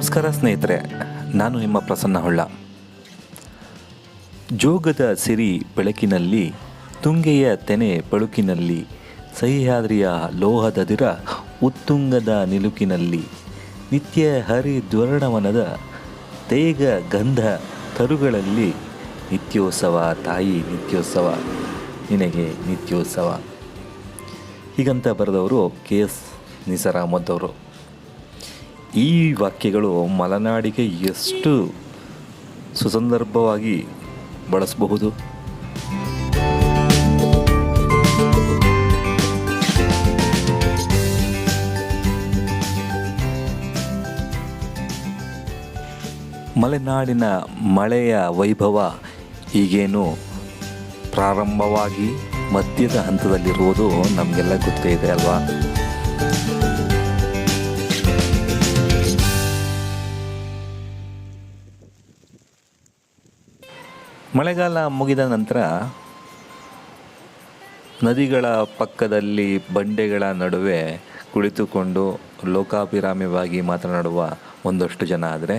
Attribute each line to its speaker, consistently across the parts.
Speaker 1: ನಮಸ್ಕಾರ ಸ್ನೇಹಿತರೆ, ನಾನು ನಿಮ್ಮ ಪ್ರಸನ್ನ ಹೊಳ್ಳ. ಜೋಗದ ಸಿರಿ ಬೆಳಕಿನಲ್ಲಿ, ತುಂಗೆಯ ತೆನೆ ಪಳುಕಿನಲ್ಲಿ, ಸಹ್ಯಾದ್ರಿಯ ಲೋಹದದಿರ ಉತ್ತುಂಗದ ನಿಲುಕಿನಲ್ಲಿ, ನಿತ್ಯ ಹರಿದ್ವರ್ಣವನದ ತೇಗ ಗಂಧ ತರುಗಳಲ್ಲಿ, ನಿತ್ಯೋತ್ಸವ ತಾಯಿ ನಿತ್ಯೋತ್ಸವ, ನಿನಗೆ ನಿತ್ಯೋತ್ಸವ ಹೀಗಂತ ಬರೆದವರು KS ನಿಸಾರ್ ಅಹಮದ್ ಅವರು. ಈ ವಾಕ್ಯಗಳು ಮಲೆನಾಡಿಗೆ ಎಷ್ಟು ಸುಸಂದರ್ಭವಾಗಿ ಬಳಸಬಹುದು. ಮಲೆನಾಡಿನ ಮಳೆಯ ವೈಭವ ಈಗೇನು ಪ್ರಾರಂಭವಾಗಿ ಮಧ್ಯದ ಹಂತದಲ್ಲಿರುವುದು ನಮಗೆಲ್ಲ ಗೊತ್ತೇ ಇದೆ ಅಲ್ವಾ. ಮಳೆಗಾಲ ಮುಗಿದ ನಂತರ ನದಿಗಳ ಪಕ್ಕದಲ್ಲಿ ಬಂಡೆಗಳ ನಡುವೆ ಕುಳಿತುಕೊಂಡು ಲೋಕಾಭಿರಾಮವಾಗಿ ಮಾತನಾಡುವ ಒಂದಷ್ಟು ಜನ ಆದರೆ,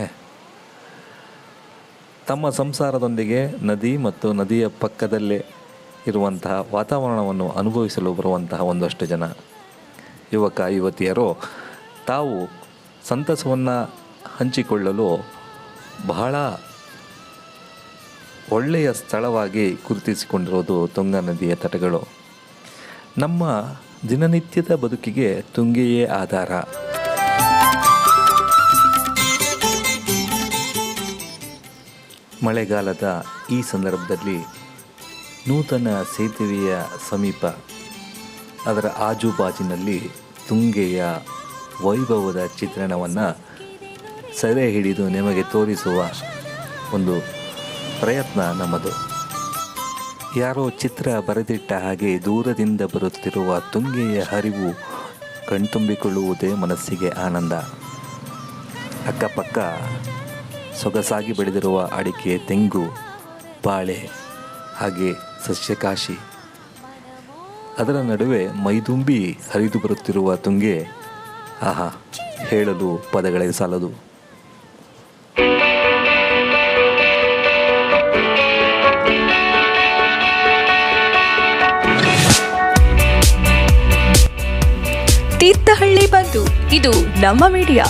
Speaker 1: ತಮ್ಮ ಸಂಸಾರದೊಂದಿಗೆ ನದಿ ಮತ್ತು ನದಿಯ ಪಕ್ಕದಲ್ಲೇ ಇರುವಂತಹ ವಾತಾವರಣವನ್ನು ಅನುಭವಿಸಲು ಬರುವಂತಹ ಒಂದಷ್ಟು ಜನ ಯುವಕ ಯುವತಿಯರು ತಾವು ಸಂತಸವನ್ನು ಹಂಚಿಕೊಳ್ಳಲು ಬಹಳ ಒಳ್ಳೆಯ ಸ್ಥಳವಾಗಿ ಗುರುತಿಸಿಕೊಂಡಿರೋದು ತುಂಗಾ ನದಿಯ ತಟಗಳು. ನಮ್ಮ ದಿನನಿತ್ಯದ ಬದುಕಿಗೆ ತುಂಗೆಯೇ ಆಧಾರ. ಮಳೆಗಾಲದ ಈ ಸಂದರ್ಭದಲ್ಲಿ ನೂತನ ಸೇತುವೆಯ ಸಮೀಪ, ಅದರ ಆಜುಬಾಜಿನಲ್ಲಿ ತುಂಗೆಯ ವೈಭವದ ಚಿತ್ರಣವನ್ನು ಸೆರೆ ಹಿಡಿದು ನಿಮಗೆ ತೋರಿಸುವ ಒಂದು ಪ್ರಯತ್ನ ನಮ್ಮದು. ಯಾರೋ ಚಿತ್ರ ಬರೆದಿಟ್ಟ ಹಾಗೆ ದೂರದಿಂದ ಬರುತ್ತಿರುವ ತುಂಗೆಯ ಹರಿವು ಕಣ್ತುಂಬಿಕೊಳ್ಳುವುದೇ ಮನಸ್ಸಿಗೆ ಆನಂದ. ಅಕ್ಕಪಕ್ಕ ಸೊಗಸಾಗಿ ಬೆಳೆದಿರುವ ಅಡಿಕೆ, ತೆಂಗು, ಬಾಳೆ, ಹಾಗೆ ಸಸ್ಯಕಾಶಿ, ಅದರ ನಡುವೆ ಮೈದುಂಬಿ ಹರಿದು ಬರುತ್ತಿರುವ ತುಂಗೆ, ಆಹಾ, ಹೇಳಲು ಪದಗಳೇ ಸಾಲದು.
Speaker 2: ತೀರ್ಥಹಳ್ಳಿ ಬಂಧು, ಇದು ನಮ್ಮ ಮೀಡಿಯಾ.